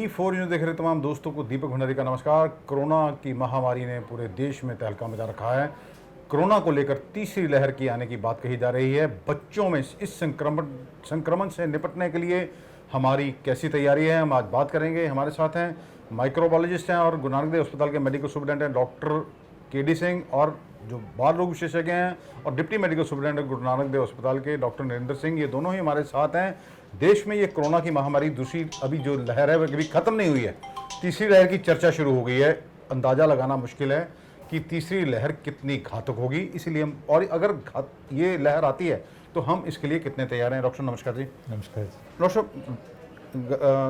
E4 news देख रहे तमाम दोस्तों को दीपक भंडारी का नमस्कार। कोरोना की महामारी ने पूरे देश में तहलका मचा रखा है। कोरोना को लेकर तीसरी लहर की आने की बात कही जा रही है। बच्चों में इस संक्रमण से निपटने के लिए हमारी कैसी तैयारी है, हम आज बात करेंगे। हमारे साथ हैं माइक्रोबायोलॉजिस्ट हैं और गुरु नानक देव अस्पताल के मेडिकल सुपरिटेंडेंट हैं डॉक्टर के.डी. सिंह, और जो बाल रोग विशेषज्ञ हैं और deputy medical superintendent Guru Nanak Dev अस्पताल के डॉक्टर नरेंद्र सिंह, ये दोनों ही हमारे साथ हैं। देश में ये कोरोना की महामारी दूसरी अभी जो लहर है वह कभी ख़त्म नहीं हुई है। तीसरी लहर की चर्चा शुरू हो गई है। अंदाज़ा लगाना मुश्किल है कि तीसरी लहर कितनी घातक होगी, इसीलिए हम, और अगर ये लहर आती है तो हम इसके लिए कितने तैयार हैं। डॉक्टर नमस्कार जी। नमस्कार जी। डॉक्टर साहब,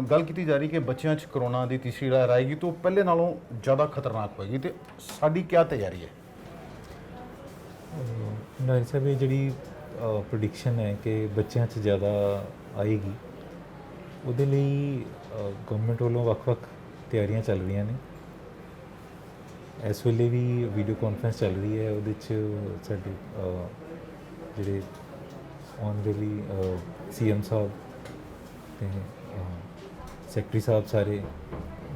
गल की जा रही कि बच्चों च कोरोना की तीसरी लहर आएगी तो पहले नालों ज़्यादा खतरनाक होएगी, तो साडी क्या तैयारी है? नारी साहब, ये जी प्रोडिक्शन है कि बच्चों च ज़्यादा आएगी, ਉਹਦੇ ਲਈ ਗਵਰਨਮੈਂਟ ਵੱਲੋਂ ਵੱਖ-ਵੱਖ ਤਿਆਰੀਆਂ ਚੱਲ ਰਹੀਆਂ ਨੇ। ਇਸ ਵੇਲੇ ਵੀ ਵੀਡੀਓ ਕਾਨਫਰੰਸ ਚੱਲ ਰਹੀ ਹੈ। ਉਹਦੇ 'ਚ ਸਾਡੇ ਜਿਹੜੇ ਆਨਰੇਬਲੀ ਸੀਐਮ ਸਾਹਿਬ ਤੇ ਸੈਕਟਰੀ ਸਾਹਿਬ ਸਾਰੇ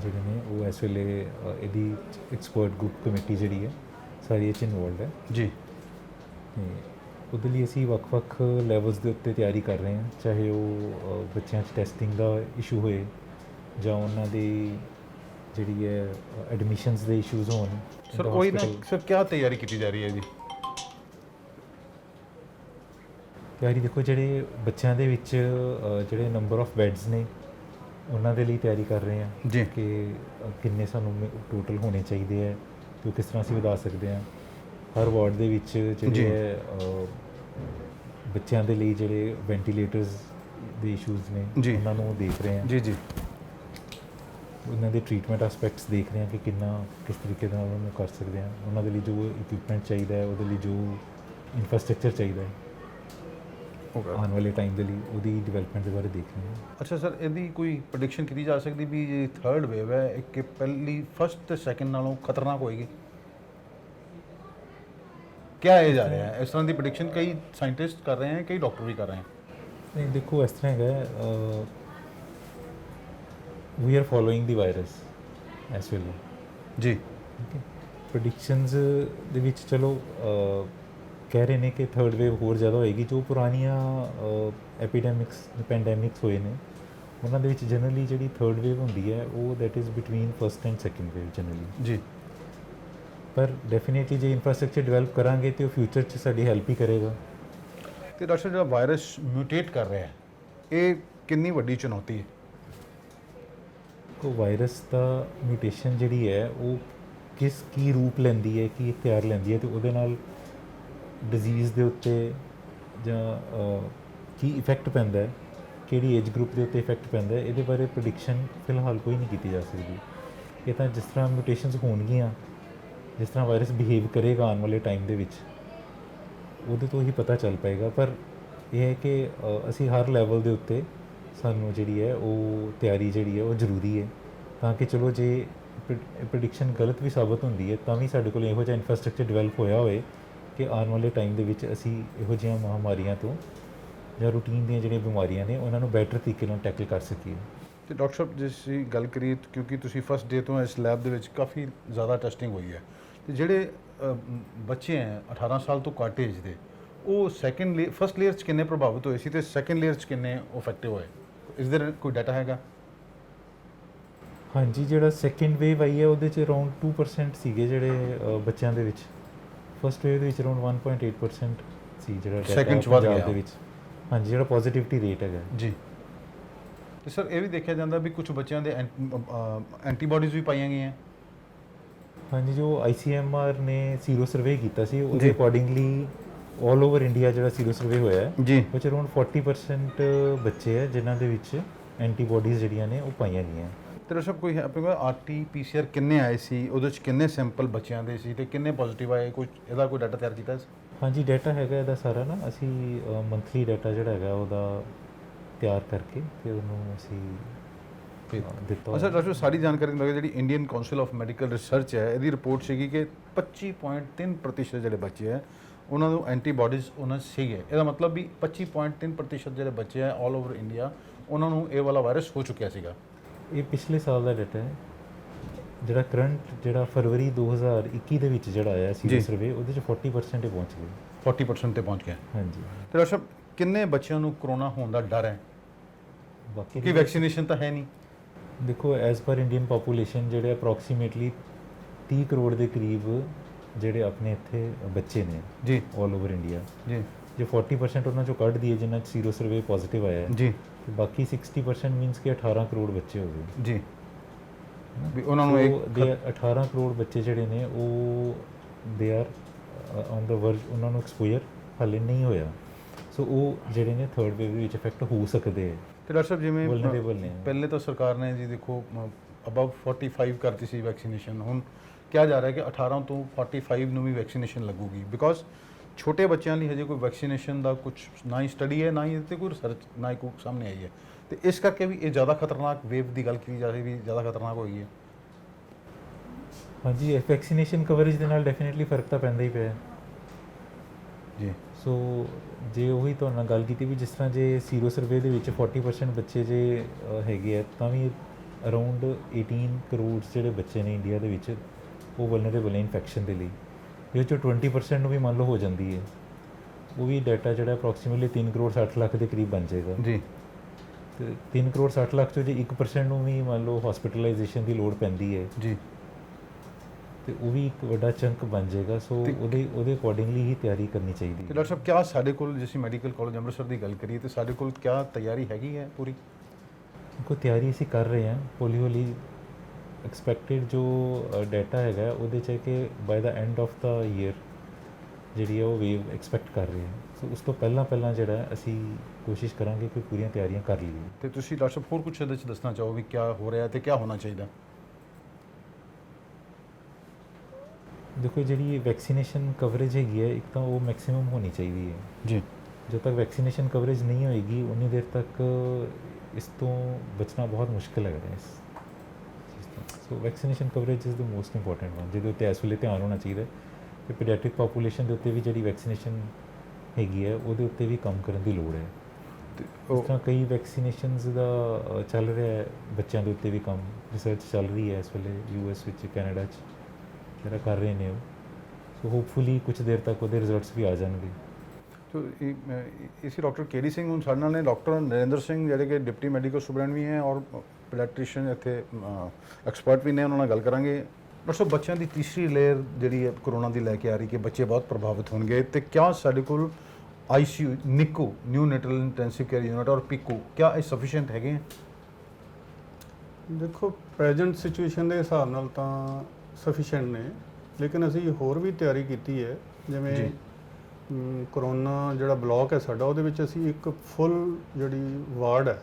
ਜਿਹੜੇ ਨੇ ਉਹ ਇਸ ਵੇਲੇ ਇਹਦੀ ਐਕਸਪਰਟ ਗਰੁੱਪ ਕਮੇਟੀ ਜਿਹੜੀ ਹੈ ਸਾਰੀ ਇਹ 'ਚ ਇਨਵੋਲਵਡ ਹੈ ਜੀ। ਤੇ ਉਹਦੇ ਲਈ ਅਸੀਂ ਵੱਖ-ਵੱਖ ਲੈਵਲਸ ਦੇ ਉੱਤੇ ਤਿਆਰੀ ਕਰ ਰਹੇ ਹਾਂ, ਚਾਹੇ ਉਹ ਬੱਚਿਆਂ 'ਚ ਟੈਸਟਿੰਗ ਦਾ ਇਸ਼ੂ ਹੋਏ ਜਾਂ ਉਹਨਾਂ ਦੀ ਜਿਹੜੀ ਹੈ ਐਡਮਿਸ਼ਨਸ ਦੇ ਇਸ਼ੂਜ਼ ਹੋਣ। ਸਰ ਉਹੀ ਨਾ, ਸਰ ਕੀ ਤਿਆਰੀ ਕੀਤੀ ਜਾ ਰਹੀ ਹੈ ਜੀ? ਤਿਆਰੀ ਦੇਖੋ, ਜਿਹੜੇ ਬੱਚਿਆਂ ਦੇ ਵਿੱਚ ਜਿਹੜੇ ਨੰਬਰ ਆਫ ਬੈੱਡਸ ਨੇ ਉਹਨਾਂ ਦੇ ਲਈ ਤਿਆਰੀ ਕਰ ਰਹੇ ਹਾਂ ਜੀ ਕਿ ਕਿੰਨੇ ਸਾਨੂੰ ਟੋਟਲ ਹੋਣੇ ਚਾਹੀਦੇ ਹੈ ਤੇ ਉਹ ਕਿਸ ਤਰ੍ਹਾਂ ਅਸੀਂ ਵਧਾ ਸਕਦੇ ਹਾਂ। ਹਰ ਵਾਰਡ ਦੇ ਵਿੱਚ ਜਿਹੜੇ ਹੈ ਬੱਚਿਆਂ ਦੇ ਲਈ ਜਿਹੜੇ ਵੈਂਟੀਲੇਟਰਸ ਦੇ ਇਸ਼ੂਜ਼ ਨੇ ਉਹਨਾਂ ਨੂੰ ਦੇਖ ਰਹੇ ਹਾਂ ਜੀ ਜੀ। ਉਹਨਾਂ ਦੇ ਟ੍ਰੀਟਮੈਂਟ ਐਸਪੈਕਟਸ ਦੇਖ ਰਹੇ ਹਾਂ ਕਿ ਕਿਸ ਤਰੀਕੇ ਨਾਲ ਉਹਨੂੰ ਕਰ ਸਕਦੇ ਹਾਂ। ਉਹਨਾਂ ਦੇ ਲਈ ਜੋ ਇਕਵਿਪਮੈਂਟ ਚਾਹੀਦਾ ਹੈ, ਉਹਦੇ ਲਈ ਜੋ ਇਨਫਰਾਸਟ੍ਰਕਚਰ ਚਾਹੀਦਾ ਹੈ ਆਉਣ ਵਾਲੇ ਟਾਈਮ ਦੇ ਲਈ, ਉਹਦੀ ਡਿਵੈਲਪਮੈਂਟ ਦੇ ਬਾਰੇ ਦੇਖ ਰਹੇ ਹਾਂ। ਅੱਛਾ ਸਰ, ਇਹਦੀ ਕੋਈ ਪ੍ਰੈਡਿਕਸ਼ਨ ਕੀਤੀ ਜਾ ਸਕਦੀ ਵੀ ਜੇ ਥਰਡ ਵੇਵ ਹੈ ਇਹ ਕਿ ਪਹਿਲੀ ਫਸਟ ਤੇ ਸੈਕਿੰਡ ਨਾਲੋਂ ਖਤਰਨਾਕ ਹੋਏਗੀ? क्या ये जा रहा है? इस तरह की प्रेडिक्शन कई साइंटिस्ट कर रहे हैं, कई डॉक्टर भी कर रहे हैं। नहीं देखो, इस तरह है, we are following the virus इस वेले जी। प्रेडिक्शनस ਦੇ ਵਿੱਚ ਚਲੋ ਕਹਿ ਰਹੇ ਨੇ ਕਿ ਥਰਡ ਵੇਵ ਹੋਰ ਜ਼ਿਆਦਾ ਹੋਏਗੀ। ਜੋ ਪੁਰਾਣੀਆਂ ਐਪੀਡੈਮਿਕਸ ਪੈਂਡੈਮਿਕਸ ਹੋਏ ਨੇ ਉਹਨਾਂ ਦੇ ਵਿੱਚ ਜਨਰਲੀ ਜਿਹੜੀ ਥਰਡ ਵੇਵ ਹੁੰਦੀ ਹੈ ਉਹ that is between first and second wave generally ਜੀ। ਪਰ ਡੈਫੀਨੇਟਲੀ ਜੇ ਇਨਫਰਾਸਟ੍ਰਕਚਰ ਡਿਵੈਲਪ ਕਰਾਂਗੇ ਤਾਂ ਉਹ ਫਿਊਚਰ 'ਚ ਸਾਡੀ ਹੈਲਪ ਹੀ ਕਰੇਗਾ। ਤੇ ਡਾਕਟਰ, ਜਿਹੜਾ ਵਾਇਰਸ ਮਿਊਟੇਟ ਕਰ ਰਿਹਾ ਹੈ ਇਹ ਕਿੰਨੀ ਵੱਡੀ ਚੁਣੌਤੀ ਹੈ? ਉਹ ਵਾਇਰਸ ਦਾ ਮਿਊਟੇਸ਼ਨ ਜਿਹੜੀ ਹੈ ਉਹ ਕੀ ਰੂਪ ਲੈਂਦੀ ਹੈ, ਕੀ ਇਖਤਿਆਰ ਲੈਂਦੀ ਹੈ, ਅਤੇ ਉਹਦੇ ਨਾਲ ਡਿਜ਼ੀਜ਼ ਦੇ ਉੱਤੇ ਜਾਂ ਕੀ ਇਫੈਕਟ ਪੈਂਦਾ ਹੈ, ਕਿਹੜੀ ਏਜ ਗਰੁੱਪ ਦੇ ਉੱਤੇ ਇਫੈਕਟ ਪੈਂਦਾ ਹੈ, ਇਹਦੇ ਬਾਰੇ ਪ੍ਰੈਡਿਕਸ਼ਨ ਫਿਲਹਾਲ ਕੋਈ ਨਹੀਂ ਕੀਤੀ ਜਾ ਸਕਦੀ। ਇਹ ਤਾਂ ਜਿਸ ਤਰ੍ਹਾਂ ਮਿਊਟੇਸ਼ਨਸ ਹੋਣਗੀਆਂ, ਜਿਸ ਤਰ੍ਹਾਂ ਵਾਇਰਸ ਬਿਹੇਵ ਕਰੇਗਾ ਆਉਣ ਵਾਲੇ ਟਾਈਮ ਦੇ ਵਿੱਚ, ਉਹਦੇ ਤੋਂ ਹੀ ਪਤਾ ਚੱਲ ਪਏਗਾ। ਪਰ ਇਹ ਹੈ ਕਿ ਅਸੀਂ ਹਰ ਲੈਵਲ ਦੇ ਉੱਤੇ ਸਾਨੂੰ ਜਿਹੜੀ ਹੈ ਉਹ ਤਿਆਰੀ ਜਿਹੜੀ ਹੈ ਉਹ ਜ਼ਰੂਰੀ ਹੈ, ਤਾਂ ਕਿ ਚਲੋ ਜੇ ਪ੍ਰੈਡਿਕਸ਼ਨ ਗਲਤ ਵੀ ਸਾਬਤ ਹੁੰਦੀ ਹੈ ਤਾਂ ਵੀ ਸਾਡੇ ਕੋਲ ਇਹੋ ਜਿਹਾ ਇਨਫਰਾਸਟ੍ਰਕਚਰ ਡਿਵੈਲਪ ਹੋਇਆ ਹੋਵੇ ਕਿ ਆਉਣ ਵਾਲੇ ਟਾਈਮ ਦੇ ਵਿੱਚ ਅਸੀਂ ਇਹੋ ਜਿਹੀਆਂ ਮਹਾਮਾਰੀਆਂ ਤੋਂ ਜਾਂ ਰੂਟੀਨ ਦੀਆਂ ਜਿਹੜੀਆਂ ਬਿਮਾਰੀਆਂ ਨੇ ਉਹਨਾਂ ਨੂੰ ਬੈਟਰ ਤਰੀਕੇ ਨਾਲ ਟੈਕਲ ਕਰ ਸਕੀਏ। ਤੇ ਡਾਕਟਰ ਸਾਹਿਬ, ਜੇ ਅਸੀਂ ਗੱਲ ਕਰੀਏ ਕਿਉਂਕਿ ਤੁਸੀਂ ਫਸਟ ਡੇ ਤੋਂ ਇਸ ਲੈਬ ਦੇ ਵਿੱਚ ਕਾਫੀ ਜ਼ਿਆਦਾ ਟੈਸਟਿੰਗ ਹੋਈ ਹੈ, ਤੇ ਜਿਹੜੇ ਬੱਚੇ ਹੈ 18 ਸਾਲ ਤੋਂ ਘੱਟ ਏਜ ਦੇ, ਉਹ ਫਸਟ ਲੇਅਰ 'ਚ ਕਿੰਨੇ ਪ੍ਰਭਾਵਿਤ ਹੋਏ ਸੀ ਤੇ ਸੈਕਿੰਡ ਲੇਅਰ 'ਚ ਕਿੰਨੇ ਇਫੈਕਟਿਵ ਹੋਏ? ਇਸ ਦੇ ਕੋਈ ਡਾਟਾ ਹੈਗਾ? ਹਾਂਜੀ, ਜਿਹੜਾ ਸੈਕਿੰਡ ਵੇਵ ਆਈ ਹੈ ਉਹਦੇ 'ਚ ਅਰਾਊਂਡ 2% ਸੀਗੇ ਜਿਹੜੇ ਬੱਚਿਆਂ ਦੇ ਵਿੱਚ। ਫਸਟ ਵੇਵ ਦੇ ਵਿੱਚ ਅਰਾਊਂਡ 1.8% ਸੀ ਜਿਹੜਾ ਸੈਕਿੰਡ 'ਚ ਵੱਧ ਗਿਆ ਦੇ ਵਿੱਚ। ਹਾਂਜੀ, ਜਿਹੜਾ ਪੋਜ਼ਿਟਿਵਿਟੀ ਰੇਟ ਹੈਗਾ ਜੀ। ਤੇ ਸਰ ਇਹ ਵੀ ਦੇਖਿਆ ਜਾਂਦਾ ਵੀ ਕੁਝ ਬੱਚਿਆਂ ਦੇ ਐਂਟੀਬਾਡੀਜ਼ ਵੀ ਪਾਈਆਂ ਗਈਆਂ। ਹਾਂਜੀ, ਜੋ ICMR ਨੇ ਸੀਰੋ ਸਰਵੇ ਕੀਤਾ ਸੀ ਉਹਦੇ ਅਕੋਰਡਿੰਗਲੀ ਆਲ ਓਵਰ ਇੰਡੀਆ ਜਿਹੜਾ ਸੀਰੋ ਸਰਵੇ ਹੋਇਆ ਹੈ ਜੀ, ਉਹ 'ਚ ਅਰਾਊਂਡ 40% ਬੱਚੇ ਹੈ ਜਿਨ੍ਹਾਂ ਦੇ ਵਿੱਚ ਐਂਟੀਬਾਡੀਜ਼ ਜਿਹੜੀਆਂ ਨੇ ਉਹ ਪਾਈਆਂ ਗਈਆਂ। ਤੇ ਸਭ ਕੋਈ ਆਪਣੇ ਕੋਲ RT-PCR ਕਿੰਨੇ ਆਏ ਸੀ, ਉਹਦੇ 'ਚ ਕਿੰਨੇ ਸੈਂਪਲ ਬੱਚਿਆਂ ਦੇ ਸੀ ਤੇ ਕਿੰਨੇ ਪੋਜ਼ਿਟਿਵ ਆਏ, ਕੁਝ ਇਹਦਾ ਕੋਈ ਡਾਟਾ ਤਿਆਰ ਕੀਤਾ? ਹਾਂਜੀ, ਡਾਟਾ ਹੈਗਾ ਇਹਦਾ ਸਾਰਾ ਨਾ, ਅਸੀਂ ਮੰਥਲੀ ਡਾਟਾ ਜਿਹੜਾ ਹੈਗਾ ਉਹਦਾ ਤਿਆਰ ਕਰਕੇ ਫਿਰ ਉਹਨੂੰ ਅਸੀਂ ਦਿੱਤਾ। ਅੱਛਾ ਡਾਕਟਰ, ਸਾਰੀ ਜਾਣਕਾਰੀ ਮਿਲ ਗਈ। ਜਿਹੜੀ Indian council of medical research ਹੈ ਇਹਦੀ ਰਿਪੋਰਟ ਸੀਗੀ ਕਿ 25.3% ਜਿਹੜੇ ਬੱਚੇ ਹੈ ਉਹਨਾਂ ਨੂੰ ਐਂਟੀਬਾਡੀਜ਼ ਉਹਨਾਂ ਸੀਗੇ। ਇਹਦਾ ਮਤਲਬ ਵੀ 25.3% ਜਿਹੜੇ ਬੱਚੇ ਹੈ ਆਲ ਓਵਰ ਇੰਡੀਆ ਉਹਨਾਂ ਨੂੰ ਇਹ ਵਾਲਾ ਵਾਇਰਸ ਹੋ ਚੁੱਕਿਆ ਸੀਗਾ। ਇਹ ਪਿਛਲੇ ਸਾਲ ਦਾ ਡਾਟਾ ਹੈ। ਜਿਹੜਾ ਕਰੰਟ ਜਿਹੜਾ ਫਰਵਰੀ 2021 ਦੇ ਵਿੱਚ ਜਿਹੜਾ ਆਇਆ ਸੀ ਜੀ। ਸਰਵੇ, ਉਹਦੇ ਚ 40% ਹੀ ਪਹੁੰਚ ਗਏ। 40% ਤੇ ਪਹੁੰਚ ਗਿਆ। ਹਾਂਜੀ। ਤੇ ਡਾਕਟਰ ਸਾਹਿਬ ਕਿੰਨੇ ਬੱਚਿਆਂ ਨੂੰ ਕਰੋਨਾ ਹੋਣ ਦਾ ਡਰ ਹੈ? ਬਾਕੀ ਕਿ ਵੈਕਸੀਨੇਸ਼ਨ ਤਾਂ ਹੈ ਨਹੀਂ। ਦੇਖੋ, ਐਜ਼ ਪਰ ਇੰਡੀਅਨ ਪਾਪੂਲੇਸ਼ਨ ਜਿਹੜੇ ਅਪਰੋਕਸੀਮੇਟਲੀ 30 ਕਰੋੜ ਦੇ ਕਰੀਬ ਜਿਹੜੇ ਆਪਣੇ ਇੱਥੇ ਬੱਚੇ ਨੇ ਜੀ ਆਲ ਓਵਰ ਇੰਡੀਆ। ਜੀ ਜੇ 40% ਉਹਨਾਂ ਚੋਂ ਕੱਢ ਦਈਏ ਜਿਨ੍ਹਾਂ 'ਚ ਸੀਰੋ ਸਰਵੇ ਪੋਜ਼ਿਟਿਵ ਆਇਆ ਹੈ, ਜੀ ਤੇ ਬਾਕੀ 60% ਮੀਨਸ ਕਿ 18 ਕਰੋੜ ਬੱਚੇ ਹੋ ਗਏ। ਜੀ ਵੀ ਉਹਨਾਂ ਨੂੰ ਇੱਕ 18 ਕਰੋੜ ਬੱਚੇ ਜਿਹੜੇ ਨੇ ਉਹ ਦੇ ਆਰ ਔਨ ਦਾ ਵਰਜ, ਉਹਨਾਂ ਨੂੰ ਐਕਸਪੋਜ਼ਰ ਹਾਲੇ ਨਹੀਂ ਹੋਇਆ। ਸੋ ਉਹ ਜਿਹੜੇ ਨੇ ਥਰਡ ਵੇਵ ਦੇ ਵਿੱਚ ਇਫੈਕਟ ਹੋ ਸਕਦੇ ਹੈ। ਤੇ ਡਾਕਟਰ ਸਾਹਿਬ ਜਿਵੇਂ ਵਲਨਰੇਬਲ ਨੇ। ਪਹਿਲੇ ਤਾਂ ਸਰਕਾਰ ਨੇ ਜੀ ਦੇਖੋ ਅਬਵ 45 ਕਰਤੀ ਸੀ ਵੈਕਸੀਨੇਸ਼ਨ, ਹੁਣ ਕਿਹਾ ਜਾ ਰਿਹਾ ਕਿ 18 ਤੋਂ 45 ਨੂੰ ਵੀ ਵੈਕਸੀਨੇਸ਼ਨ ਲੱਗੂਗੀ, ਬਿਕੋਜ਼ ਛੋਟੇ ਬੱਚਿਆਂ ਲਈ ਹਜੇ ਕੋਈ ਵੈਕਸੀਨੇਸ਼ਨ ਦਾ ਕੁਝ ਨਾ ਹੀ ਸਟੱਡੀ ਹੈ, ਨਾ ਹੀ ਇਹਦੇ 'ਤੇ ਕੋਈ ਰਿਸਰਚ, ਨਾ ਹੀ ਕੋਈ ਸਾਹਮਣੇ ਆਈ ਹੈ। ਤੇ ਇਸ ਕਰਕੇ ਵੀ ਇਹ ਜ਼ਿਆਦਾ ਖਤਰਨਾਕ ਵੇਵ ਦੀ ਗੱਲ ਕੀਤੀ ਜਾ ਰਹੀ ਵੀ ਜ਼ਿਆਦਾ ਖਤਰਨਾਕ ਹੋਈ ਹੈ। ਹਾਂਜੀ, ਵੈਕਸੀਨੇਸ਼ਨ ਕਵਰੇਜ ਦੇ ਨਾਲ ਡੈਫੀਨਿਟਲੀ ਫਰਕ ਤਾਂ ਪੈਂਦਾ ਹੀ ਪਿਆ। ਜੀ ਸੋ ਜੇ ਉਹੀ ਤੁਹਾਡੇ ਨਾਲ ਗੱਲ ਕੀਤੀ ਵੀ ਜਿਸ ਤਰ੍ਹਾਂ ਜੇ ਸੀਰੋ ਸਰਵੇ ਦੇ ਵਿੱਚ 40% ਬੱਚੇ ਜੇ ਹੈਗੇ ਆ, ਤਾਂ ਵੀ ਅਰਾਊਂਡ 18 ਕਰੋੜ ਜਿਹੜੇ ਬੱਚੇ ਨੇ ਇੰਡੀਆ ਦੇ ਵਿੱਚ ਉਹ ਵਲਨਰੇਬਲ ਹੈ ਇਨਫੈਕਸ਼ਨ ਦੇ ਲਈ। ਜਿਹਦੇ 'ਚੋਂ 20% ਨੂੰ ਵੀ ਮੰਨ ਲਓ ਹੋ ਜਾਂਦੀ ਹੈ, ਉਹ ਵੀ ਡਾਟਾ ਜਿਹੜਾ ਅਪਰੋਕਸੀਮੇਟਲੀ 3 ਕਰੋੜ 60 ਲੱਖ ਦੇ ਕਰੀਬ ਬਣ ਜਾਏਗਾ। ਜੀ ਤੇ 3 ਕਰੋੜ 60 ਲੱਖ 'ਚੋਂ ਜੇ 1% ਨੂੰ ਵੀ ਮੰਨ ਲਓ ਹਸਪੀਟਲਾਈਜੇਸ਼ਨ ਦੀ ਲੋੜ ਪੈਂਦੀ ਹੈ, ਜੀ ਤੇ ਉਹ ਵੀ ਇੱਕ ਵੱਡਾ ਚੰਕ ਬਣ ਜਾਏਗਾ। ਸੋ ਉਹਦੇ ਅਕੋਰਡਿੰਗਲੀ ਹੀ ਤਿਆਰੀ ਕਰਨੀ ਚਾਹੀਦੀ ਤੇ ਹੈ। ਡਾਕਟਰ ਸਾਹਿਬ ਕਿਆ ਸਾਡੇ ਕੋਲ, ਜੇ ਅਸੀਂ ਮੈਡੀਕਲ ਕਾਲਜ ਅੰਮ੍ਰਿਤਸਰ ਦੀ ਗੱਲ ਕਰੀਏ, ਤੇ ਸਾਡੇ ਕੋਲ ਕਿਆ ਤਿਆਰੀ ਹੈਗੀ ਹੈ ਪੂਰੀ? ਕੋਈ ਤਿਆਰੀ ਅਸੀਂ ਕਰ ਰਹੇ ਹਾਂ ਹੌਲੀ ਹੌਲੀ। ਐਕਸਪੈਕਟਡ ਜੋ ਡਾਟਾ ਹੈਗਾ ਉਹਦੇ 'ਚ ਹੈ ਕਿ by the end of the year ਜਿਹੜੀ ਹੈ ਉਹ ਵੇਵ ਐਕਸਪੈਕਟ ਕਰ ਰਹੇ ਹਾਂ। ਸੋ ਉਸ ਤੋਂ ਪਹਿਲਾਂ ਜਿਹੜਾ ਅਸੀਂ ਕੋਸ਼ਿਸ਼ ਕਰਾਂਗੇ ਕਿ ਪੂਰੀਆਂ ਤਿਆਰੀਆਂ ਕਰ ਲਈਏ। ਤੇ ਤੁਸੀਂ ਡਾਕਟਰ ਸਾਹਿਬ ਹੋਰ ਕੁਝ ਇਹਦੇ 'ਚ ਦੱਸਣਾ ਚਾਹੋ ਵੀ ਕਿਆ ਹੋ ਰਿਹਾ ਤੇ ਕਿਆ ਹੋਣਾ ਚਾਹੀਦਾ? ਦੇਖੋ, ਜਿਹੜੀ ਵੈਕਸੀਨੇਸ਼ਨ ਕਵਰੇਜ ਹੈਗੀ ਹੈ, ਇੱਕ ਤਾਂ ਉਹ ਮੈਕਸਿਮਮ ਹੋਣੀ ਚਾਹੀਦੀ ਹੈ। ਜੀ ਜਦੋਂ ਤੱਕ ਵੈਕਸੀਨੇਸ਼ਨ ਕਵਰੇਜ ਨਹੀਂ ਹੋਏਗੀ ਉਨੀ ਦੇਰ ਤੱਕ ਇਸ ਤੋਂ ਬਚਣਾ ਬਹੁਤ ਮੁਸ਼ਕਿਲ ਲੱਗਦਾ ਹੈ ਇਸ ਚੀਜ਼ ਤੋਂ। So vaccination coverage is the most important one, ਜਿਹਦੇ ਉੱਤੇ ਇਸ ਵੇਲੇ ਧਿਆਨ ਹੋਣਾ ਚਾਹੀਦਾ ਕਿ ਪੀਡੀਆਟ੍ਰਿਕ ਪਾਪੂਲੇਸ਼ਨ ਦੇ ਉੱਤੇ ਵੀ ਜਿਹੜੀ ਵੈਕਸੀਨੇਸ਼ਨ ਹੈਗੀ ਹੈ ਉਹਦੇ ਉੱਤੇ ਵੀ ਕੰਮ ਕਰਨ ਦੀ ਲੋੜ ਹੈ। ਤੇ ਇਸ ਤਰ੍ਹਾਂ ਕਈ ਵੈਕਸੀਨੇਸ਼ਨਸ ਦਾ ਚੱਲ ਰਿਹਾ ਹੈ, ਬੱਚਿਆਂ ਦੇ ਉੱਤੇ ਵੀ ਕੰਮ, ਰਿਸਰਚ ਚੱਲ ਰਹੀ ਹੈ ਇਸ ਵੇਲੇ US ਵਿੱਚ, ਕੈਨੇਡਾ 'ਚ ਜਿਹੜਾ ਕਰ ਰਹੇ ਨੇ ਉਹ। ਸੋ ਹੋਪਫੁਲੀ ਕੁਝ ਦੇਰ ਤੱਕ ਉਹਦੇ ਰਿਜ਼ਲਟਸ ਵੀ ਆ ਜਾਣਗੇ। तो इसी डॉक्टर केडी सिंह हूँ साढ़े नाल ने डॉक्टर नरेंद्र सिंह ਜਿਹੜੇ ਕਿ ਡਿਪਟੀ ਮੈਡੀਕਲ ਸੁਪਰਡੈਂਟ ਵੀ ਹੈ ਔਰ ਪੀਡੀਆਟ੍ਰੀਸ਼ੀਅਨ ਇੱਥੇ ਐਕਸਪਰਟ ਵੀ ਨੇ, ਉਹਨਾਂ ਨਾਲ ਗੱਲ ਕਰਾਂਗੇ। ਡਾਕਟਰ ਸਾਹਿਬ ਬੱਚਿਆਂ ਦੀ ਤੀਸਰੀ ਲੇਅਰ ਜਿਹੜੀ ਹੈ ਕਰੋਨਾ ਦੀ ਲੈ ਕੇ ਆ ਰਹੀ ਕਿ ਬੱਚੇ ਬਹੁਤ ਪ੍ਰਭਾਵਿਤ ਹੋਣਗੇ, ਤੇ ਕਿਆ ਸਾਡੇ ਕੋਲ ICU, ਨਿੱਕੂ ਨਿਊ ਨੇਟਲ ਇੰਟੈਂਸਿਵ ਕੇਅਰ ਯੂਨਿਟ ਔਰ ਪਿਕੂ ਕਿਆ ਇਹ ਸਫੀਸ਼ੀਐਂਟ ਹੈਗੇ ਹੈ? ਦੇਖੋ, ਪ੍ਰੈਜ਼ੈਂਟ ਸਿਚੁਏਸ਼ਨ ਦੇ ਹਿਸਾਬ ਨਾਲ ਤਾਂ ਸਫੀਸ਼ੀਐਂਟ ਨੇ, ਲੇਕਿਨ ਅਸੀਂ ਹੋਰ ਵੀ ਤਿਆਰੀ ਕੀਤੀ ਹੈ। ਜਿਵੇਂ ਕਰੋਨਾ ਜਿਹੜਾ ਬਲਾਕ ਹੈ ਸਾਡਾ, ਉਹਦੇ ਵਿੱਚ ਅਸੀਂ ਇੱਕ ਫੁੱਲ ਜਿਹੜੀ ਵਾਰਡ ਹੈ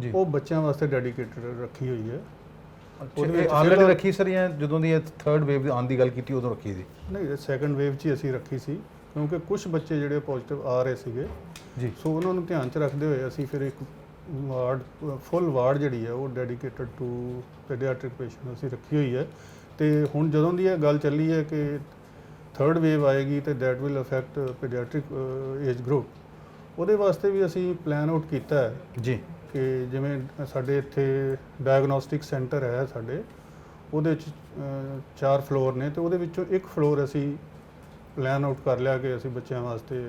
ਜੀ ਉਹ ਬੱਚਿਆਂ ਵਾਸਤੇ ਡੈਡੀਕੇਟਡ ਰੱਖੀ ਹੋਈ ਹੈ। ਉਹਦੇ ਵਿੱਚ ਆਲਰੇਡੀ ਰੱਖੀ ਸਰ, ਜਾਂ ਜਦੋਂ ਦੀ ਥਰਡ ਵੇਵ ਆਉਣ ਦੀ ਗੱਲ ਕੀਤੀ ਉਦੋਂ ਰੱਖੀ ਸੀ? ਨਹੀਂ, ਸੈਕੰਡ ਵੇਵ 'ਚ ਹੀ ਅਸੀਂ ਰੱਖੀ ਸੀ, ਕਿਉਂਕਿ ਕੁਝ ਬੱਚੇ ਜਿਹੜੇ ਪੋਜ਼ਿਟਿਵ ਆ ਰਹੇ ਸੀਗੇ। ਜੀ ਸੋ ਉਹਨਾਂ ਨੂੰ ਧਿਆਨ 'ਚ ਰੱਖਦੇ ਹੋਏ ਅਸੀਂ ਫਿਰ ਇੱਕ ਵਾਰਡ, ਫੁੱਲ ਵਾਰਡ ਜਿਹੜੀ ਹੈ ਉਹ ਡੈਡੀਕੇਟਡ ਟੂ ਪੀਡੀਆਟ੍ਰਿਕ ਪੇਸ਼ੈਂਟ ਅਸੀਂ ਰੱਖੀ ਹੋਈ ਹੈ। ਤੇ ਹੁਣ ਜਦੋਂ ਦੀ ਇਹ ਗੱਲ ਚੱਲੀ ਹੈ ਕਿ ਥਰਡ ਵੇਵ ਆਏਗੀ ਤੇ that will affect paediatric age group, ਉਹਦੇ ਵਾਸਤੇ ਵੀ ਅਸੀਂ ਪਲਾਨ ਆਊਟ ਕੀਤਾ ਹੈ ਜੀ ਕਿ ਜਿਵੇਂ ਸਾਡੇ ਇੱਥੇ ਡਾਇਗਨੋਸਟਿਕ ਸੈਂਟਰ ਹੈ ਸਾਡੇ, ਉਹਦੇ 'ਚ 4 ਫਲੋਰ ਨੇ, ਤੇ ਉਹਦੇ ਵਿੱਚੋਂ ਇੱਕ ਫਲੋਰ ਅਸੀਂ ਪਲਾਨ ਆਊਟ ਕਰ ਲਿਆ ਕਿ ਅਸੀਂ ਬੱਚਿਆਂ ਵਾਸਤੇ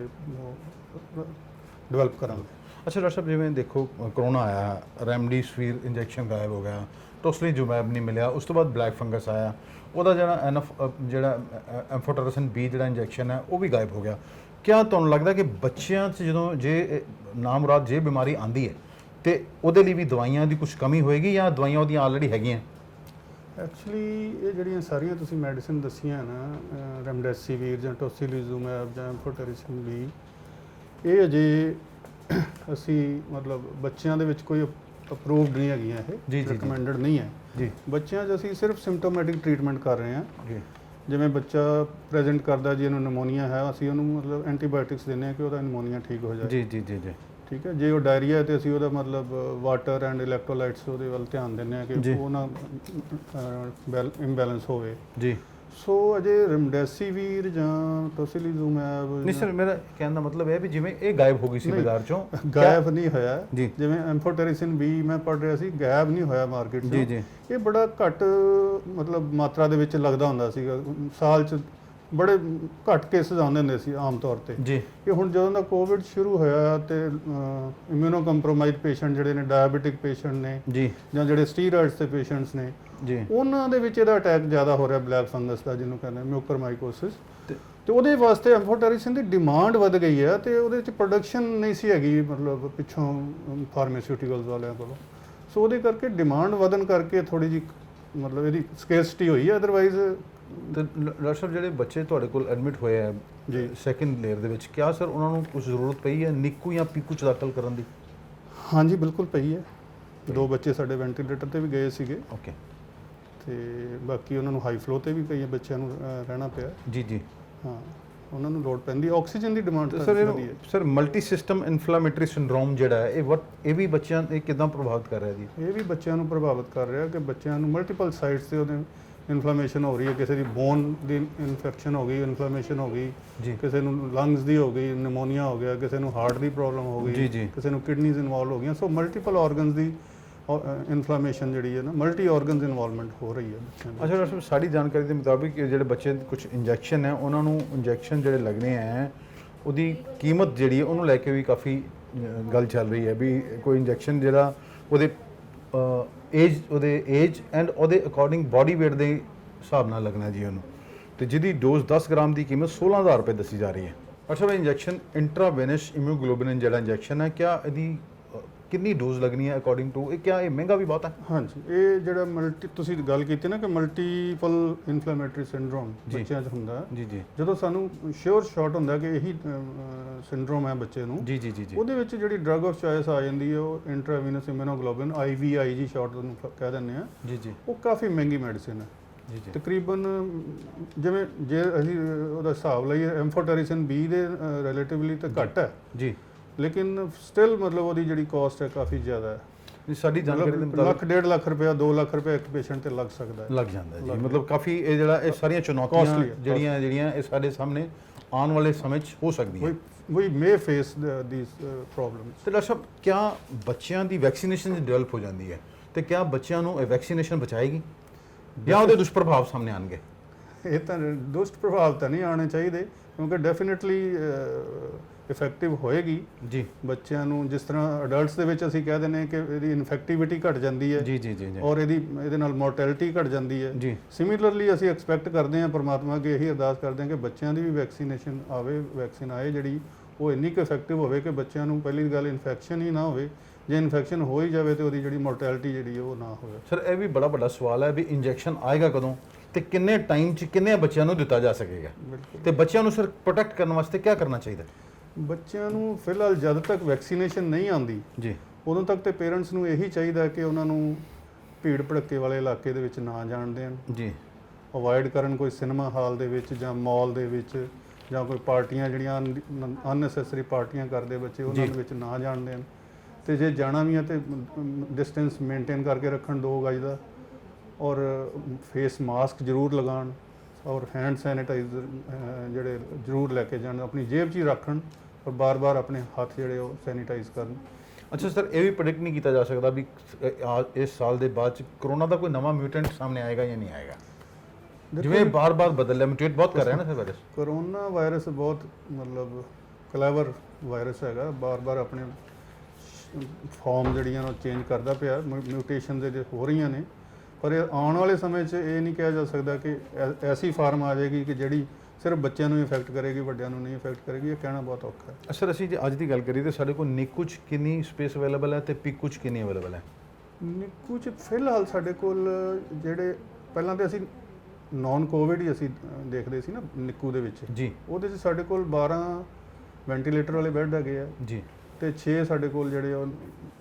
ਡਿਵੈਲਪ ਕਰਾਂਗੇ। ਅੱਛਾ ਡਾਕਟਰ ਸਾਹਿਬ, ਜਿਵੇਂ ਦੇਖੋ ਕਰੋਨਾ ਆਇਆ, ਰੈਮਡੀਸਿਵਿਰ ਇੰਜੈਕਸ਼ਨ ਗਾਇਬ ਹੋ ਗਿਆ, ਟੋਸਲੀਜ਼ੁਮੈਬ ਨਹੀਂ ਮਿਲਿਆ, ਉਸ ਤੋਂ ਬਾਅਦ ਬਲੈਕ ਫੰਗਸ ਆਇਆ, ਉਹਦਾ ਜਿਹੜਾ ਐਂਫੋਟੈਰਾਸਿਨ B ਜਿਹੜਾ ਇੰਜੈਕਸ਼ਨ ਹੈ ਉਹ ਵੀ ਗਾਇਬ ਹੋ ਗਿਆ। ਕਿਆ ਤੁਹਾਨੂੰ ਲੱਗਦਾ ਕਿ ਬੱਚਿਆਂ 'ਚ ਜਦੋਂ ਜੇ ਨਾਮੁਰਾਦ ਜੇ ਬਿਮਾਰੀ ਆਉਂਦੀ ਹੈ ਤੇ ਉਹਦੇ ਲਈ ਵੀ ਦਵਾਈਆਂ ਦੀ ਕੁਝ ਕਮੀ ਹੋਏਗੀ ਜਾਂ ਦਵਾਈਆਂ ਉਹਦੀਆਂ ਆਲਰੇਡੀ ਹੈਗੀਆਂ? ਐਕਚੁਅਲੀ ਇਹ ਜਿਹੜੀਆਂ ਸਾਰੀਆਂ ਤੁਸੀਂ ਮੈਡੀਸਿਨ ਦੱਸੀਆਂ ਨਾ, ਰੈਮਡੈਸਿਵਿਰ ਜਾਂ ਟੋਸੀਲੀਜ਼ੂਮੈਬ ਜਾਂ ਐਂਫੋਟੈਰਾਸਿਨ B, ਇਹ ਅਜੇ ਅਸੀਂ ਮਤਲਬ ਬੱਚਿਆਂ ਦੇ ਵਿੱਚ ਕੋਈ ਅਪਰੂਵਡ ਨਹੀਂ ਹੈਗੀਆਂ, ਇਹ ਰਿਕਮੈਂਡਡ ਨਹੀਂ ਹੈ ਜੀ। ਬੱਚਿਆਂ 'ਚ ਅਸੀਂ ਸਿਰਫ ਸਿੰਪਟੋਮੈਟਿਕ ਟ੍ਰੀਟਮੈਂਟ ਕਰ ਰਹੇ ਹਾਂ ਜੀ। ਜਿਵੇਂ ਬੱਚਾ ਪ੍ਰੈਜ਼ੈਂਟ ਕਰਦਾ ਜੀ ਇਹਨੂੰ ਨਮੋਨੀਆ ਹੈ, ਅਸੀਂ ਉਹਨੂੰ ਮਤਲਬ ਐਂਟੀਬਾਇਓਟਿਕਸ ਦਿੰਦੇ ਹਾਂ ਕਿ ਉਹਦਾ ਨਮੋਨੀਆ ਠੀਕ ਹੋ ਜਾਏ। ਜੀ ਜੀ ਜੀ ਜੀ ਠੀਕ ਹੈ। ਜੇ ਉਹ ਡਾਇਰੀਆ ਤੇ ਅਸੀਂ ਉਹਦਾ ਮਤਲਬ ਵਾਟਰ ਐਂਡ ਇਲੈਕਟ੍ਰੋਲਾਈਟਸ ਉਹਦੇ ਵੱਲ ਧਿਆਨ ਦਿੰਦੇ ਹਾਂ ਕਿ ਉਹ ਨਾ ਇੰਬੈਲੈਂਸ ਹੋਵੇ। ਜੀ। ਸੋ ਅਜੇ ਰੈਮਡੈਸੀਵੀਰ ਜਾਂ ਟੋਸਿਲੀਜ਼ੂਮੈਬ ਨਹੀਂ ਸਰ, ਮੇਰਾ ਕਹਿਣ ਦਾ ਮਤਲਬ ਹੈ ਵੀ ਜਿਵੇਂ ਇਹ ਗਾਇਬ ਹੋ ਗਈ ਸੀ ਨਹੀਂ, ਬਾਜ਼ਾਰ ਚੋਂ, ਗਾਇਬ ਨਹੀਂ ਹੋਇਆ ਜੀ। ਜਿਵੇਂ ਐਂਫੋਟੈਰੀਸਿਨ B ਮੈਂ ਪੜ੍ਹ ਰਿਹਾ ਸੀ, ਗਾਇਬ ਨਹੀਂ ਹੋਇਆ ਮਾਰਕੀਟ 'ਚੋਂ। ਜੀ ਜੀ ਇਹ ਬੜਾ ਘੱਟ ਮਤਲਬ ਮਾਤਰਾ ਦੇ ਵਿੱਚ ਲੱਗਦਾ ਹੁੰਦਾ ਸੀਗਾ, ਸਾਲ 'ਚ ਬੜੇ ਘੱਟ ਕੇਸਿਸ ਆਉਂਦੇ ਹੁੰਦੇ ਸੀ ਆਮ ਤੌਰ ਤੇ। ਜੀ ਇਹ ਹੁਣ ਜਦੋਂ ਦਾ ਕੋਵਿਡ ਸ਼ੁਰੂ ਹੋਇਆ ਤੇ ਇਮਿਊਨੋ ਕੰਪਰੋਮਾਈਜ਼ਡ ਪੇਸ਼ੈਂਟ ਜਿਹੜੇ ਨੇ, ਡਾਇਬੀਟਿਕ ਪੇਸ਼ੈਂਟ ਨੇ ਜੀ ਜਾਂ ਜਿਹੜੇ ਸਟੀਰੋਇਡਸ ਦੇ ਪੇਸ਼ੈਂਟਸ ਨੇ, ਜੀ ਉਹਨਾਂ ਦੇ ਵਿੱਚ ਇਹਦਾ ਅਟੈਕ ਜ਼ਿਆਦਾ ਹੋ ਰਿਹਾ, ਬਲੈਕ ਫੰਗਸ ਦਾ ਜਿਹਨੂੰ ਕਹਿੰਦੇ ਮਿਊਕਰਮਾਈਕੋਸਿਸ। ਤੇ- ਤੇ ਉਹਦੇ ਵਾਸਤੇ ਐਂਫੋਟੈਰੀਸਿਨ ਦੀ ਡਿਮਾਂਡ ਵੱਧ ਗਈ ਹੈ ਤੇ ਉਹਦੇ ਵਿੱਚ ਪ੍ਰੋਡਕਸ਼ਨ ਨਹੀਂ ਸੀ ਹੈਗੀ, ਮਤਲਬ ਪਿੱਛੋਂ ਫਾਰਮਾਸਿਊਟੀਕਲਸ ਵਾਲਿਆਂ ਕੋਲੋਂ। ਸੋ ਉਹਦੇ ਕਰਕੇ ਡਿਮਾਂਡ ਵਧਣ ਕਰਕੇ ਥੋੜੀ ਜਿਹੀ ਮਤਲਬ ਇਹਦੀ ਸਕੇਰਸਿਟੀ ਹੋਈ ਹੈ। ਅਦਰਵਾਈਜ਼ ਤੇ ਡਾਕਟਰ ਸਾਹਿਬ, ਜਿਹੜੇ ਬੱਚੇ ਤੁਹਾਡੇ ਕੋਲ ਐਡਮਿਟ ਹੋਏ ਆ ਜੀ ਸੈਕਿੰਡ ਲੇਅਰ ਦੇ ਵਿੱਚ, ਕਿਆ ਸਰ ਉਹਨਾਂ ਨੂੰ ਕੁਝ ਜ਼ਰੂਰਤ ਪਈ ਹੈ ਨਿੱਕੂ ਜਾਂ ਪੀਕੂ ਚ ਦਾਖਲ ਕਰਨ ਦੀ? ਹਾਂਜੀ ਬਿਲਕੁਲ ਪਈ ਹੈ। 2 ਬੱਚੇ ਸਾਡੇ ਵੈਂਟੀਲੇਟਰ ਤੇ ਵੀ ਗਏ ਸੀਗੇ ਓਕੇ ਤੇ ਬਾਕੀ ਉਹਨਾਂ ਨੂੰ ਹਾਈ ਫਲੋ ਤੇ ਵੀ ਕਈ ਬੱਚਿਆਂ ਨੂੰ ਰਹਿਣਾ ਪਿਆ। ਜੀ ਜੀ। ਹਾਂ, ਉਹਨਾਂ ਨੂੰ ਲੋੜ ਪੈਂਦੀ, ਆਕਸੀਜਨ ਦੀ ਡਿਮਾਂਡ ਤੇ ਤਾਂ ਸਰ ਵਧੀ ਹੈ। ਇਹ sir multi system inflammatory syndrome ਜਿਹੜਾ ਹੈ, ਇਹ ਵੀ ਬੱਚਿਆਂ ਇਹ ਕਿਦਾਂ ਪ੍ਰਭਾਵਿਤ ਕਰ ਰਿਹਾ ਜੀ? ਇਹ ਵੀ ਬੱਚਿਆਂ ਨੂੰ ਪ੍ਰਭਾਵਿਤ ਕਰ ਰਿਹਾ ਕਿ ਬੱਚਿਆਂ ਨੂੰ ਮਲਟੀਪਲ ਸਾਈਟਸ ਤੇ ਉਹਦੇ ਇਨਫਲੇਮੇਸ਼ਨ ਹੋ ਰਹੀ ਹੈ। ਕਿਸੇ ਦੀ ਬੋਨ ਦੀ ਇਨਫੈਕਸ਼ਨ ਹੋ ਗਈ, ਇਨਫਲੇਮੇਸ਼ਨ ਹੋ ਗਈ, ਜੀ ਕਿਸੇ ਨੂੰ ਲੰਗਸ ਦੀ ਹੋ ਗਈ, ਨਿਮੋਨੀਆ ਹੋ ਗਿਆ, ਕਿਸੇ ਨੂੰ ਹਾਰਟ ਦੀ ਪ੍ਰੋਬਲਮ ਹੋ ਜੀ, ਗਈ, ਜੀ। ਕਿਸੇ ਨੂੰ ਕਿਡਨੀਜ਼ ਇਨਵੋਲਵ ਹੋ ਗਈਆਂ। ਸੋ ਮਲਟੀਪਲ ਆਰਗਨਸ ਦੀ ਇਨਫਲੇਮੇਸ਼ਨ ਜਿਹੜੀ ਹੈ ਨਾ, ਮਲਟੀ ਆਰਗਨਸ ਇਨਵੋਲਵਮੈਂਟ ਹੋ ਰਹੀ ਹੈ ਬੱਚਿਆਂ ਦੀ। ਅੱਛਾ ਡਾਕਟਰ ਸਾਹਿਬ, ਸਾਡੀ ਜਾਣਕਾਰੀ ਦੇ ਮੁਤਾਬਿਕ ਇਹ ਜਿਹੜੇ ਬੱਚੇ ਕੁਝ ਇੰਜੈਕਸ਼ਨ ਹੈ, ਉਹਨਾਂ ਨੂੰ ਇੰਜੈਕਸ਼ਨ ਜਿਹੜੇ ਲੱਗਣੇ ਹੈ, ਉਹਦੀ ਕੀਮਤ ਜਿਹੜੀ ਹੈ ਉਹਨੂੰ ਲੈ ਕੇ ਵੀ ਕਾਫੀ ਗੱਲ ਚੱਲ ਰਹੀ ਹੈ ਵੀ ਕੋਈ ਇੰਜੈਕਸ਼ਨ ਜਿਹੜਾ ਉਹਦੇ ਏਜ ਐਂਡ ਉਹਦੇ ਅਕੋਰਡਿੰਗ ਬਾਡੀ weight ਦੇ ਹਿਸਾਬ ਨਾਲ ਲੱਗਣਾ ਜੀ ਉਹਨੂੰ, ਤੇ ਜਿਹਦੀ ਡੋਜ਼ 10 ਗ੍ਰਾਮ ਦੀ ਕੀਮਤ 16,000 ਰੁਪਏ ਦੱਸੀ ਜਾ ਰਹੀ ਹੈ। ਅੱਛਾ, ਇਹ ਇੰਜੈਕਸ਼ਨ ਇੰਟਰਾਵੇਨਸ ਇਮਿਊਗਲੋਬਿਨ ਜਿਹੜਾ ਇੰਜੈਕਸ਼ਨ ਹੈ, ਕਿਆ ਇਹਦੀ ਕਿੰਨੀ ਡੋਜ਼ ਲੱਗਣੀ ਹੈ ਅਕੋਰਡਿੰਗ ਟੂ ਇਹ? ਕਿਆ ਇਹ ਮਹਿੰਗਾ ਵੀ ਬਹੁਤ ਹੈ? ਹਾਂਜੀ, ਇਹ ਜਿਹੜਾ ਤੁਸੀਂ ਗੱਲ ਕੀਤੀ ਨਾ ਕਿ ਮਲਟੀਪਲ ਇਨਫਲੇਮੇਟਰੀ ਸਿੰਡਰੋਮ ਜੀ। ਬੱਚਿਆਂ 'ਚ ਹੁੰਦਾ, ਜੀ ਜੀ ਜਦੋਂ ਸਾਨੂੰ ਸ਼ੋਰ ਸ਼ਾਟ ਹੁੰਦਾ ਕਿ ਇਹੀ ਸਿੰਡਰੋਮ ਹੈ ਬੱਚੇ ਨੂੰ, ਜੀ ਜੀ ਜੀ ਜੀ ਉਹਦੇ ਵਿੱਚ ਜਿਹੜੀ ਡਰਗ ਆਫ ਚੋਇਸ ਆ ਜਾਂਦੀ ਹੈ ਉਹ ਇੰਟਰਾਵੀਨਸ ਇਮਿਊਨੋਗਲੋਬਿਨ IVIG ਸ਼ਾਰਟ ਉਹਨੂੰ ਕਹਿ ਦਿੰਦੇ ਆ। ਜੀ ਜੀ ਉਹ ਕਾਫੀ ਮਹਿੰਗੀ ਮੈਡੀਸਿਨ ਹੈ। ਜੀ ਜੀ ਤਕਰੀਬਨ ਜਿਵੇਂ ਜੇ ਅਸੀਂ ਉਹਦਾ ਹਿਸਾਬ ਲਈਏ, ਐਂਫੋਟੈਰੀਸਿਨ B ਦੇ ਰਿਲੇਟਿਵਲੀ ਤਾਂ ਘੱਟ ਹੈ, ਜੀ। ਲੇਕਿਨ ਸਟਿਲ ਮਤਲਬ ਉਹਦੀ ਜਿਹੜੀ ਕਾਸਟ ਹੈ ਕਾਫੀ ਜ਼ਿਆਦਾ ਹੈ। ਨਹੀਂ, ਸਾਡੀ ਜਾਣਕਾਰੀ ਦੇ ਮਤਲਬ ਮੁਤਾਬਿਕ ਲੱਖ 1.5 ਲੱਖ ਰੁਪਇਆ, 2 ਲੱਖ ਰੁਪਇਆ ਇੱਕ ਪੇਸ਼ੈਂਟ ਤੇ ਲੱਗ ਸਕਦਾ ਹੈ। ਲੱਗ ਜਾਂਦਾ ਜੀ। ਲੱਗ ਮਤਲਬ ਕਾਫੀ ਇਹ ਜਿਹੜਾ ਇਹ ਸਾਰੀਆਂ ਚੁਣੌਤੀਆਂ Costly ਹੈ, ਜਿਹੜੀਆਂ ਇਹ ਸਾਡੇ ਸਾਹਮਣੇ ਆਉਣ ਵਾਲੇ ਸਮੇਂ 'ਚ ਹੋ ਸਕਦੀਆਂ। we may face these problems। ਤੇ ਡਾਕਟਰ ਸਾਹਿਬ, ਕਿਆ ਬੱਚਿਆਂ ਦੀ ਵੈਕਸੀਨੇਸ਼ਨ ਡਿਵੈਲਪ ਹੋ ਜਾਂਦੀ ਹੈ ਤੇ ਕਿਆ ਬੱਚਿਆਂ ਨੂੰ ਇਹ ਵੈਕਸੀਨੇਸ਼ਨ ਬਚਾਏਗੀ ਜਾਂ ਉਹਦੇ ਦੁਸ਼ਪ੍ਰਭਾਵ ਸਾਹਮਣੇ ਆਣਗੇ? ਇਹ ਤਾਂ ਦੁਸ਼ਟ ਪ੍ਰਭਾਵ ਤਾਂ ਨਹੀਂ ਆਉਣੇ ਚਾਹੀਦੇ, ਕਿਉਂਕਿ ਡੈਫੀਨਿਟਲੀ ਇਫੈਕਟਿਵ ਹੋਏਗੀ ਜੀ ਬੱਚਿਆਂ ਨੂੰ। ਜਿਸ ਤਰ੍ਹਾਂ ਅਡਲਟਸ ਦੇ ਵਿੱਚ ਅਸੀਂ ਕਹਿ ਦਿੰਦੇ ਹਾਂ ਕਿ ਇਹਦੀ ਇਨਫੈਕਟਿਵਿਟੀ ਘਟ ਜਾਂਦੀ ਹੈ ਜੀ ਜੀ ਜੀ ਜੀ ਔਰ ਇਹਦੇ ਨਾਲ ਮੋਰਟੈਲਿਟੀ ਘਟ ਜਾਂਦੀ ਹੈ। ਜੀ ਸਿਮਿਲਰਲੀ ਅਸੀਂ ਐਕਸਪੈਕਟ ਕਰਦੇ ਹਾਂ ਪਰਮਾਤਮਾ ਅੱਗੇ ਇਹੀ ਅਰਦਾਸ ਕਰਦੇ ਹਾਂ ਕਿ ਬੱਚਿਆਂ ਦੀ ਵੀ ਵੈਕਸੀਨੇਸ਼ਨ ਆਵੇ, ਵੈਕਸੀਨ ਆਏ ਜਿਹੜੀ ਉਹ ਇੰਨੀ ਕੁ ਇਫੈਕਟਿਵ ਹੋਵੇ ਕਿ ਬੱਚਿਆਂ ਨੂੰ ਪਹਿਲੀ ਗੱਲ ਇਨਫੈਕਸ਼ਨ ਹੀ ਨਾ ਹੋਵੇ। ਜੇ ਇਨਫੈਕਸ਼ਨ ਹੋ ਹੀ ਜਾਵੇ ਤੇ ਉਹਦੀ ਜਿਹੜੀ ਮੋਰਟੈਲਿਟੀ ਜਿਹੜੀ ਉਹ ਨਾ ਹੋਵੇ। ਸਰ, ਇਹ ਵੀ ਬੜਾ ਵੱਡਾ ਸਵਾਲ ਹੈ ਵੀ ਇੰਜੈਕਸ਼ਨ ਆਏਗਾ ਕਦੋਂ ਤੇ ਕਿੰਨੇ ਟਾਈਮ 'ਚ ਕਿੰਨੇ ਬੱਚਿਆਂ ਨੂੰ ਦਿੱਤਾ ਜਾ ਸਕੇਗਾ, ਬਿਲਕੁਲ। ਤੇ ਬੱਚਿਆਂ ਨੂੰ ਸਰ ਪ੍ਰੋਟੈਕਟ ਕਰਨ ਵਾਸਤੇ ਕੀ ਕਰਨਾ ਚਾਹੀਦਾ? ਬੱਚਿਆਂ ਨੂੰ ਫਿਲਹਾਲ ਜਦ ਤੱਕ ਵੈਕਸੀਨੇਸ਼ਨ ਨਹੀਂ ਆਉਂਦੀ ਜੀ ਉਦੋਂ ਤੱਕ ਤੇ ਪੇਰੈਂਟਸ ਨੂੰ ਇਹੀ ਚਾਹੀਦਾ ਕਿ ਉਹਨਾਂ ਨੂੰ ਭੀੜ ਭੜੱਕੇ ਵਾਲੇ ਇਲਾਕੇ ਦੇ ਵਿੱਚ ਨਾ ਜਾਣ ਦੇਣ, ਜੀ ਅਵੋਇਡ ਕਰਨ ਕੋਈ ਸਿਨੇਮਾ ਹਾਲ ਦੇ ਵਿੱਚ ਜਾਂ ਮਾਲ ਦੇ ਵਿੱਚ, ਜਾਂ ਕੋਈ ਪਾਰਟੀਆਂ ਜਿਹੜੀਆਂ ਅਨਨੈਸੈਸਰੀ ਪਾਰਟੀਆਂ ਕਰਦੇ ਬੱਚੇ ਉਹਨਾਂ ਜੀ। ਦੇ ਵਿੱਚ ਨਾ ਜਾਣ ਦੇਣ। ਤੇ ਜੇ ਜਾਣਾ ਵੀ ਹੈ ਤੇ ਡਿਸਟੈਂਸ ਮੇਨਟੇਨ ਕਰਕੇ ਰੱਖਣ 2 ਗਜ ਦਾ, ਔਰ ਫੇਸ ਮਾਸਕ ਜ਼ਰੂਰ ਲਗਾਉਣ, ਔਰ ਹੈਂਡ ਸੈਨੀਟਾਈਜ਼ਰ ਜਿਹੜੇ ਜ਼ਰੂਰ ਲੈ ਕੇ ਜਾਣ, ਆਪਣੀ ਜੇਬ 'ਚ ਹੀ ਰੱਖਣ, ਔਰ ਬਾਰ-ਬਾਰ ਆਪਣੇ ਹੱਥ ਜਿਹੜੇ ਉਹ ਸੈਨੀਟਾਈਜ਼ ਕਰਨ। ਅੱਛਾ ਸਰ, ਇਹ ਵੀ ਪ੍ਰੈਡਿਕਟ ਨਹੀਂ ਕੀਤਾ ਜਾ ਸਕਦਾ ਵੀ ਇਸ ਸਾਲ ਦੇ ਬਾਅਦ 'ਚ ਕਰੋਨਾ ਦਾ ਕੋਈ ਨਵਾਂ ਮਿਊਟੈਂਟ ਸਾਹਮਣੇ ਆਏਗਾ ਜਾਂ ਨਹੀਂ ਆਏਗਾ? ਜਿਵੇਂ ਬਾਰ-ਬਾਰ ਬਦਲ ਰਿਹਾ, ਮਿਊਟੇਟ ਬਹੁਤ ਕਰ ਰਿਹਾ ਨਾ ਸਰ ਵਾਇਰਸ। ਕਰੋਨਾ ਵਾਇਰਸ ਬਹੁਤ ਮਤਲਬ ਕਲੈਵਰ ਵਾਇਰਸ ਹੈਗਾ, ਬਾਰ-ਬਾਰ ਆਪਣੇ ਫਾਰਮ ਜਿਹੜੀਆਂ ਉਹ ਚੇਂਜ ਕਰਦਾ ਪਿਆ, ਮਿਊਟੇਸ਼ਨ ਦੇ ਹੋ ਰਹੀਆਂ ਨੇ। ਪਰ ਇਹ ਆਉਣ ਵਾਲੇ ਸਮੇਂ 'ਚ ਇਹ ਨਹੀਂ ਕਿਹਾ ਜਾ ਸਕਦਾ ਕਿ ਐਸੀ ਫਾਰਮ ਆ ਜਾਏਗੀ ਕਿ ਜਿਹੜੀ ਸਿਰਫ ਬੱਚਿਆਂ ਨੂੰ ਇਫੈਕਟ ਕਰੇਗੀ, ਵੱਡਿਆਂ ਨੂੰ ਨਹੀਂ ਇਫੈਕਟ ਕਰੇਗੀ। ਇਹ ਕਹਿਣਾ ਬਹੁਤ ਔਖਾ ਹੈ। ਸਰ, ਅਸੀਂ ਜੇ ਅੱਜ ਦੀ ਗੱਲ ਕਰੀਏ ਤਾਂ ਸਾਡੇ ਕੋਲ ਨਿੱਕੂ 'ਚ ਕਿੰਨੀ ਸਪੇਸ ਅਵੇਲੇਬਲ ਹੈ ਤੇ ਪੀਕੂ 'ਚ ਕਿੰਨੀ ਅਵੇਲੇਬਲ ਹੈ? ਨਿੱਕੂ 'ਚ ਫਿਲਹਾਲ ਸਾਡੇ ਕੋਲ ਜਿਹੜੇ ਪਹਿਲਾਂ ਤੇ ਅਸੀਂ ਨਾਨ ਕੋਵਿਡ ਹੀ ਅਸੀਂ ਦੇਖਦੇ ਸੀ ਨਾ ਨਿੱਕੂ ਦੇ ਵਿੱਚ, ਜੀ ਉਹਦੇ 'ਚ ਸਾਡੇ ਕੋਲ 12 ਵੈਂਟੀਲੇਟਰ ਵਾਲੇ ਬੈੱਡ ਹੈਗੇ ਆ ਜੀ ਤੇ 6 ਸਾਡੇ ਕੋਲ ਜਿਹੜੇ ਉਹ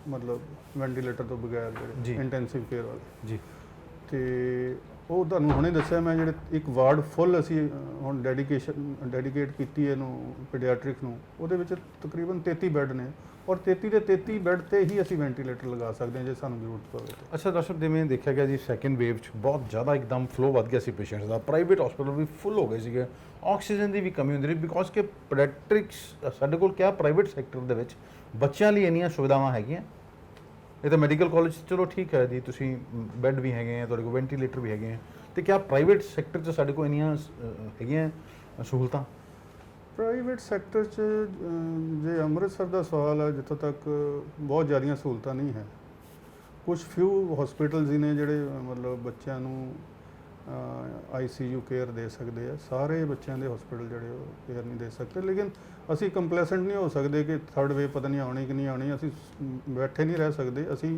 ਮਤਲਬ ਵੈਂਟੀਲੇਟਰ ਤੋਂ ਬਗੈਰ ਜੀ। ਜਿਹੜੇ ਇੰਟੈਂਸਿਵ ਕੇਅਰ ਵਾਲੇ। ਜੀ ਤੇ ਉਹ ਤੁਹਾਨੂੰ ਹੁਣੇ ਦੱਸਿਆ ਮੈਂ, ਜਿਹੜੇ ਇੱਕ ਵਾਰਡ ਫੁੱਲ ਅਸੀਂ ਹੁਣ ਡੈਡੀਕੇਟ ਕੀਤੀ ਹੈ ਇਹਨੂੰ ਪੀਡੀਆਟ੍ਰਿਕ ਨੂੰ, ਉਹਦੇ ਵਿੱਚ ਤਕਰੀਬਨ 33 ਬੈੱਡ ਨੇ, ਔਰ 33 ਦੇ 33 ਬੈੱਡ ਤੇ ਹੀ ਅਸੀਂ ਵੈਂਟੀਲੇਟਰ ਲਗਾ ਸਕਦੇ ਹਾਂ ਜੇ ਸਾਨੂੰ ਜ਼ਰੂਰਤ ਪਵੇ ਤਾਂ। ਅੱਛਾ ਡਾਕਟਰ ਸਾਹਿਬ, ਜਿਵੇਂ ਦੇਖਿਆ ਗਿਆ ਜੀ ਸੈਕੰਡ ਵੇਵ 'ਚ ਬਹੁਤ ਜ਼ਿਆਦਾ ਇੱਕਦਮ ਫਲੋ ਵੱਧ ਗਿਆ ਸੀ ਪੇਸ਼ੈਂਟਸ ਦਾ, ਪ੍ਰਾਈਵੇਟ ਹਸਪੀਟਲ ਵੀ ਫੁੱਲ ਹੋ ਗਏ ਸੀਗੇ, ਆਕਸੀਜਨ ਦੀ ਵੀ ਕਮੀ ਹੁੰਦੀ ਰਹੀ, ਬਿਕੋਜ਼ ਕਿ ਪੀਡੀਆਟ੍ਰਿਕਸ ਸਾਡੇ ਕੋਲ ਕਿਆ ਪ੍ਰਾਈਵੇਟ ਸੈਕਟਰ ਦੇ ਵਿੱਚ ਬੱਚਿਆਂ ਲਈ ਇੰਨੀਆਂ ਸੁਵਿਧਾਵਾਂ ਹੈਗੀਆਂ। ਇਹ ਤਾਂ ਮੈਡੀਕਲ ਕਾਲਜ ਚਲੋ ਠੀਕ ਹੈ ਜੀ, ਤੁਸੀਂ ਬੈੱਡ ਵੀ ਹੈਗੇ ਆ, ਤੁਹਾਡੇ ਕੋਲ ਵੈਂਟੀਲੇਟਰ ਵੀ ਹੈਗੇ ਆ, ਤੇ ਕਿਆ ਪ੍ਰਾਈਵੇਟ ਸੈਕਟਰ 'ਚ ਸਾਡੇ ਕੋਲ ਇੰਨੀਆਂ ਹੈਗੀਆਂ ਸਹੂਲਤਾਂ? ਪ੍ਰਾਈਵੇਟ ਸੈਕਟਰ 'ਚ ਜੇ ਅੰਮ੍ਰਿਤਸਰ ਦਾ ਸਵਾਲ ਹੈ, ਜਿੱਥੋਂ ਤੱਕ ਬਹੁਤ ਜ਼ਿਆਦੀਆਂ ਸਹੂਲਤਾਂ ਨਹੀਂ ਹੈ। ਕੁਝ ਫਿਊ ਹਸਪੀਟਲਸ ਹੀ ਨੇ ਜਿਹੜੇ ਮਤਲਬ ਬੱਚਿਆਂ ਨੂੰ ICU ਕੇਅਰ ਦੇ ਸਕਦੇ ਆ। ਸਾਰੇ ਬੱਚਿਆਂ ਦੇ ਹਸਪੀਟਲ ਜਿਹੜੇ ਉਹ ਕੇਅਰ ਨਹੀਂ ਦੇ ਸਕਦੇ, ਲੇਕਿਨ ਅਸੀਂ ਕੰਪਲੈਸੈਂਟ ਨਹੀਂ ਹੋ ਸਕਦੇ ਕਿ ਥਰਡ ਵੇਵ ਪਤਾ ਨਹੀਂ ਆਉਣੀ ਕਿ ਨਹੀਂ ਆਉਣੀ। ਅਸੀਂ ਬੈਠੇ ਨਹੀਂ ਰਹਿ ਸਕਦੇ। ਅਸੀਂ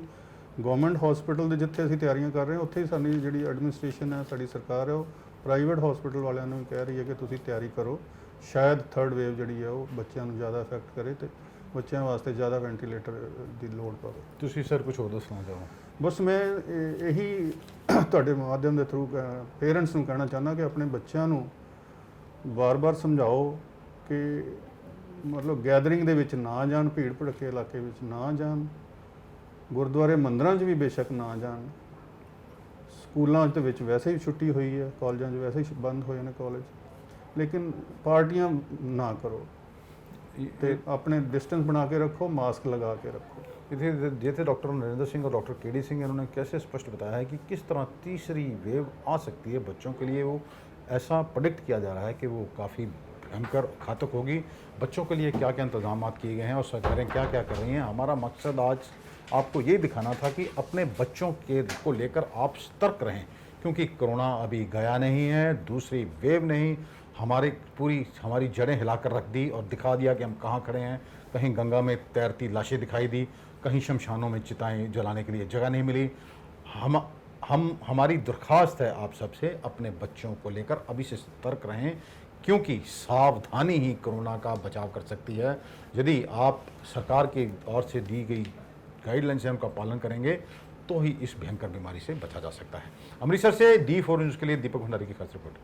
ਗਵਰਨਮੈਂਟ ਹਸਪੀਟਲ ਦੇ ਜਿੱਥੇ ਅਸੀਂ ਤਿਆਰੀਆਂ ਕਰ ਰਹੇ ਹਾਂ, ਉੱਥੇ ਹੀ ਸਾਡੀ ਜਿਹੜੀ ਐਡਮਿਨਿਸਟ੍ਰੇਸ਼ਨ ਹੈ, ਸਾਡੀ ਸਰਕਾਰ ਹੈ, ਉਹ ਪ੍ਰਾਈਵੇਟ ਹਸਪੀਟਲ ਵਾਲਿਆਂ ਨੂੰ ਵੀ ਕਹਿ ਰਹੀ ਹੈ ਕਿ ਤੁਸੀਂ ਤਿਆਰੀ ਕਰੋ, ਸ਼ਾਇਦ ਥਰਡ ਵੇਵ ਜਿਹੜੀ ਹੈ ਉਹ ਬੱਚਿਆਂ ਨੂੰ ਜ਼ਿਆਦਾ ਅਫੈਕਟ ਕਰੇ ਤੇ ਬੱਚਿਆਂ ਵਾਸਤੇ ਜ਼ਿਆਦਾ ਵੈਂਟੀਲੇਟਰ ਦੀ ਲੋੜ ਪਵੇ। ਤੁਸੀਂ ਸਰ ਕੁਝ ਹੋਰ ਦੱਸਣਾ ਚਾਹੋ? ਬਸ ਮੈਂ ਇਹੀ ਤੁਹਾਡੇ ਮਾਧਿਅਮ ਦੇ ਥਰੂ ਪੇਰੈਂਟਸ ਨੂੰ ਕਹਿਣਾ ਚਾਹੁੰਦਾ ਕਿ ਆਪਣੇ ਬੱਚਿਆਂ ਨੂੰ ਵਾਰ-ਵਾਰ ਸਮਝਾਓ ਕਿ ਮਤਲਬ ਗੈਦਰਿੰਗ ਦੇ ਵਿੱਚ ਨਾ ਜਾਣ, ਭੀੜ ਭੜੱਕੇ ਇਲਾਕੇ ਵਿੱਚ ਨਾ ਜਾਣ, ਗੁਰਦੁਆਰੇ ਮੰਦਿਰਾਂ 'ਚ ਵੀ ਬੇਸ਼ੱਕ ਨਾ ਜਾਣ। ਸਕੂਲਾਂ ਦੇ ਵਿੱਚ ਵੈਸੇ ਹੀ ਛੁੱਟੀ ਹੋਈ ਹੈ, ਕਾਲਜਾਂ 'ਚ ਵੈਸੇ ਹੀ ਬੰਦ ਹੋਏ ਨੇ ਕਾਲਜ, ਲੇਕਿਨ ਪਾਰਟੀਆਂ ਨਾ ਕਰੋ ਤੇ ਆਪਣੇ ਡਿਸटेंस बना के रखो, मास्क लगा के रखो। जैसे डॉक्टर नरेंद्र सिंह और डॉक्टर केडी सिंह इन्होंने कैसे स्पष्ट बताया है कि किस तरह तीसरी वेव आ सकती है बच्चों के लिए, वो ऐसा प्रेडिक्ट किया जा रहा है कि वो काफ़ी भयंकर घातक होगी। बच्चों के लिए क्या क्या इंतजाम किए गए हैं और सरकारें क्या क्या कर रही हैं। हमारा मकसद आज आपको ये दिखाना था कि अपने बच्चों को लेकर आप सतर्क रहें, क्योंकि कोरोना अभी गया नहीं है, दूसरी वेव नहीं हमारी जड़ें हिलाकर रख दी और दिखा दिया कि हम कहाँ खड़े हैं। कहीं गंगा में तैरती लाशें दिखाई दी, कहीं शमशानों में चिताएं जलाने के लिए जगह नहीं मिली। हमारी दरख्वास्त है आप सबसे, अपने बच्चों को लेकर अभी से सतर्क रहें, क्योंकि सावधानी ही कोरोना का बचाव कर सकती है। यदि आप सरकार की ओर से दी गई गाइडलाइन से उनका पालन करेंगे तो ही इस भयंकर बीमारी से बचा जा सकता है। अमृतसर से D4 न्यूज़ के लिए दीपक भंडारी की खास रिपोर्ट।